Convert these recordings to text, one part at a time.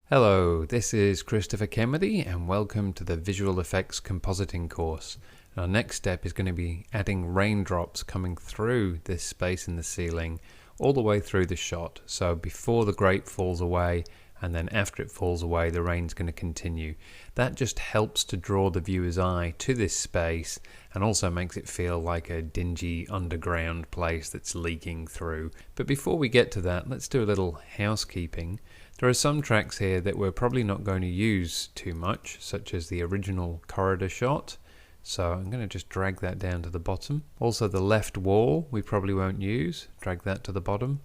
Hello, this is Christopher Kennedy and welcome to the Visual Effects Compositing course. Our next step is going to be adding raindrops coming through this space in the ceiling all the way through the shot. So before the grape falls away and then after it falls away the rain's going to continue. That just helps to draw the viewer's eye to this space and also makes it feel like a dingy underground place that's leaking through. But before we get to that, let's do a little housekeeping. There are some tracks here that we're probably not going to use too much, such as the original corridor shot. So I'm going to just drag that down to the bottom. Also the left wall we probably won't use. Drag that to the bottom.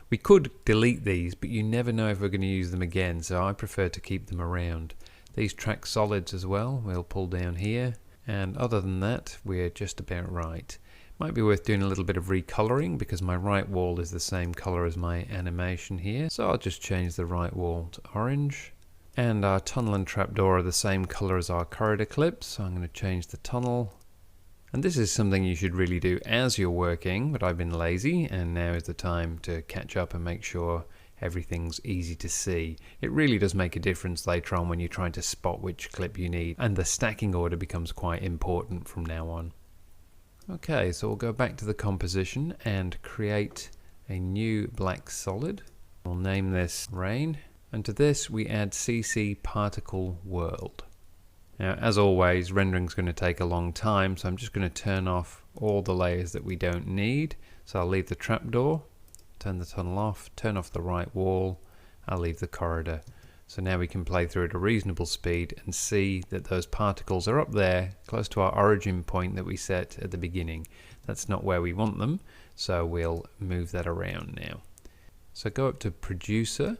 We could delete these, but you never know if we're going to use them again, so I prefer to keep them around. These track solids as well, we'll pull down here. And other than that, we're just about right. Might be worth doing a little bit of recoloring because my right wall is the same color as my animation here. So I'll just change the right wall to orange. And our tunnel and trapdoor are the same color as our corridor clips. So I'm going to change the tunnel. And this is something you should really do as you're working, but I've been lazy and now is the time to catch up and make sure everything's easy to see. It really does make a difference later on when you're trying to spot which clip you need, and the stacking order becomes quite important from now on. Okay, so we'll go back to the composition and create a new black solid. We'll name this Rain, and to this we add CC Particle World. Now, as always, rendering's going to take a long time, so I'm just going to turn off all the layers that we don't need. So I'll leave the trapdoor, turn the tunnel off, turn off the right wall, I'll leave the corridor. So now we can play through at a reasonable speed and see that those particles are up there close to our origin point that we set at the beginning. That's not where we want them, so we'll move that around now. So go up to Producer,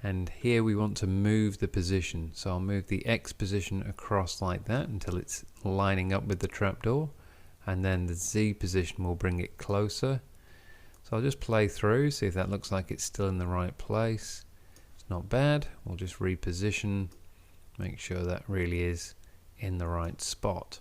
and here we want to move the position. So I'll move the X position across like that until it's lining up with the trapdoor, and then the Z position will bring it closer. So I'll just play through, see if that looks like it's still in the right place. Not bad. We'll just reposition, make sure that really is in the right spot.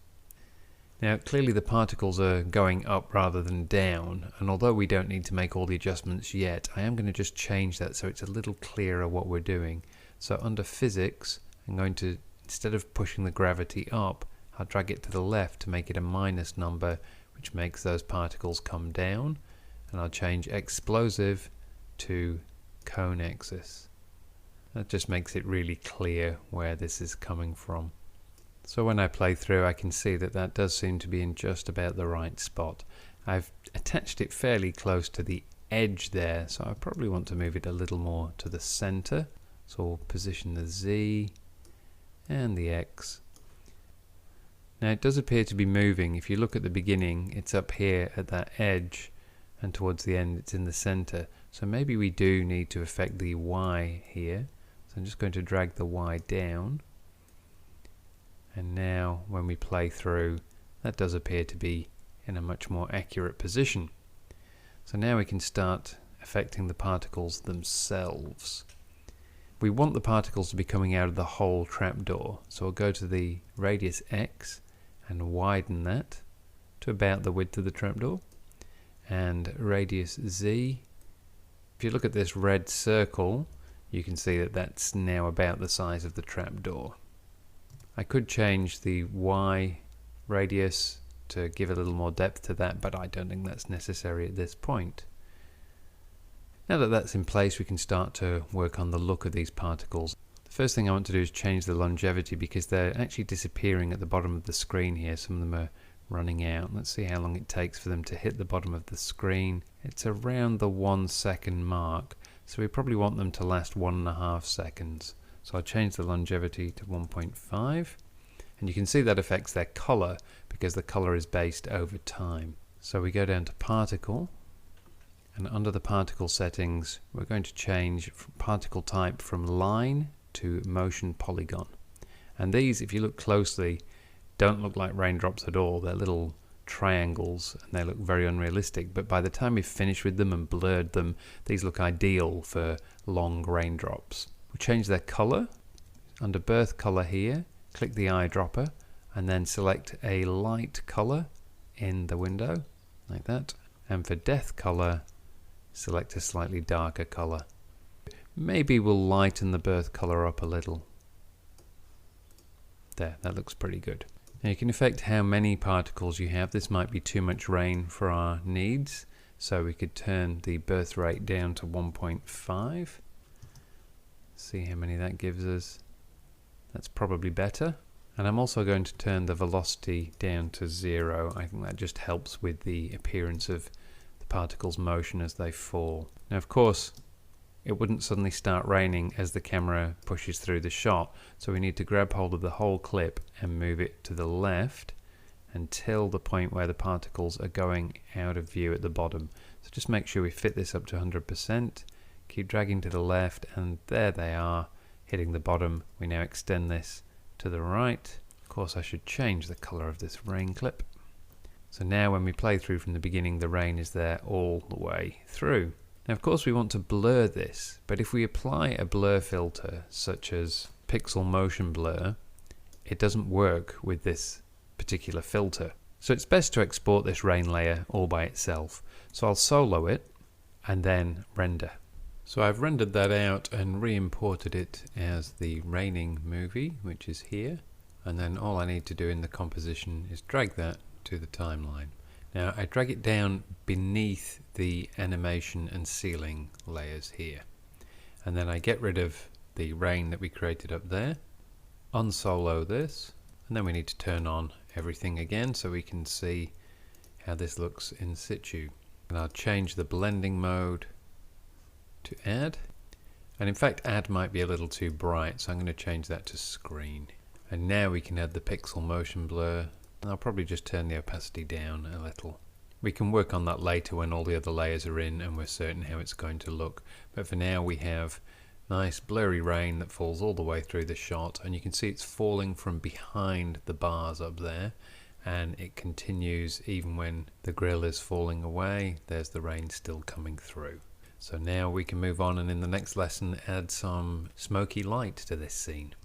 Now clearly the particles are going up rather than down, and although we don't need to make all the adjustments yet, I am going to just change that so it's a little clearer what we're doing. So under Physics, I'm going to, instead of pushing the gravity up, I'll drag it to the left to make it a minus number, which makes those particles come down, and I'll change Explosive to Cone Axis. That just makes it really clear where this is coming from. So when I play through, I can see that that does seem to be in just about the right spot. I've attached it fairly close to the edge there, so I probably want to move it a little more to the center. So we'll position the Z and the X. Now it does appear to be moving. If you look at the beginning, it's up here at that edge, and towards the end it's in the center. So maybe we do need to affect the Y here. So I'm just going to drag the Y down, and now when we play through, that does appear to be in a much more accurate position. So now we can start affecting the particles themselves. We want the particles to be coming out of the whole trapdoor, so we'll go to the radius X and widen that to about the width of the trapdoor, and radius Z. If you look at this red circle, you can see that that's now about the size of the trapdoor. I could change the Y radius to give a little more depth to that, but I don't think that's necessary at this point. Now that that's in place, we can start to work on the look of these particles. The first thing I want to do is change the longevity because they're actually disappearing at the bottom of the screen here. Some of them are running out. Let's see how long it takes for them to hit the bottom of the screen. It's around the 1 second mark. So we probably want them to last 1.5 seconds. So I'll change the longevity to 1.5, and you can see that affects their color because the color is based over time. So we go down to Particle, and under the particle settings we're going to change particle type from line to motion polygon. And these, if you look closely, don't look like raindrops at all. They're little triangles and they look very unrealistic, but by the time we've finished with them and blurred them, these look ideal for long raindrops. We'll change their color. Under birth color here, click the eyedropper and then select a light color in the window like that, and for death color select a slightly darker color. Maybe we'll lighten the birth color up a little. There, that looks pretty good. Now you can affect how many particles you have. This might be too much rain for our needs, so we could turn the birth rate down to 1.5. See how many that gives us. That's probably better. And I'm also going to turn the velocity down to 0. I think that just helps with the appearance of the particles' motion as they fall. Now of course, it wouldn't suddenly start raining as the camera pushes through the shot, so we need to grab hold of the whole clip and move it to the left until the point where the particles are going out of view at the bottom. So just make sure we fit this up to 100%, keep dragging to the left, and there they are, hitting the bottom. We now extend this to the right. Of course I should change the color of this rain clip. So now when we play through from the beginning, the rain is there all the way through. Now of course we want to blur this, but if we apply a blur filter such as pixel motion blur, it doesn't work with this particular filter. So it's best to export this rain layer all by itself. So I'll solo it and then render. So I've rendered that out and re-imported it as the raining movie, which is here. And then all I need to do in the composition is drag that to the timeline. Now I drag it down beneath the animation and ceiling layers here. And then I get rid of the rain that we created up there, unsolo this, and then we need to turn on everything again so we can see how this looks in situ. And I'll change the blending mode to add. And in fact add might be a little too bright, so I'm going to change that to screen. And now we can add the pixel motion blur. And I'll probably just turn the opacity down a little. We can work on that later when all the other layers are in and we're certain how it's going to look. But for now we have nice blurry rain that falls all the way through the shot, and you can see it's falling from behind the bars up there, and it continues even when the grill is falling away. There's the rain still coming through. So now we can move on and in the next lesson add some smoky light to this scene.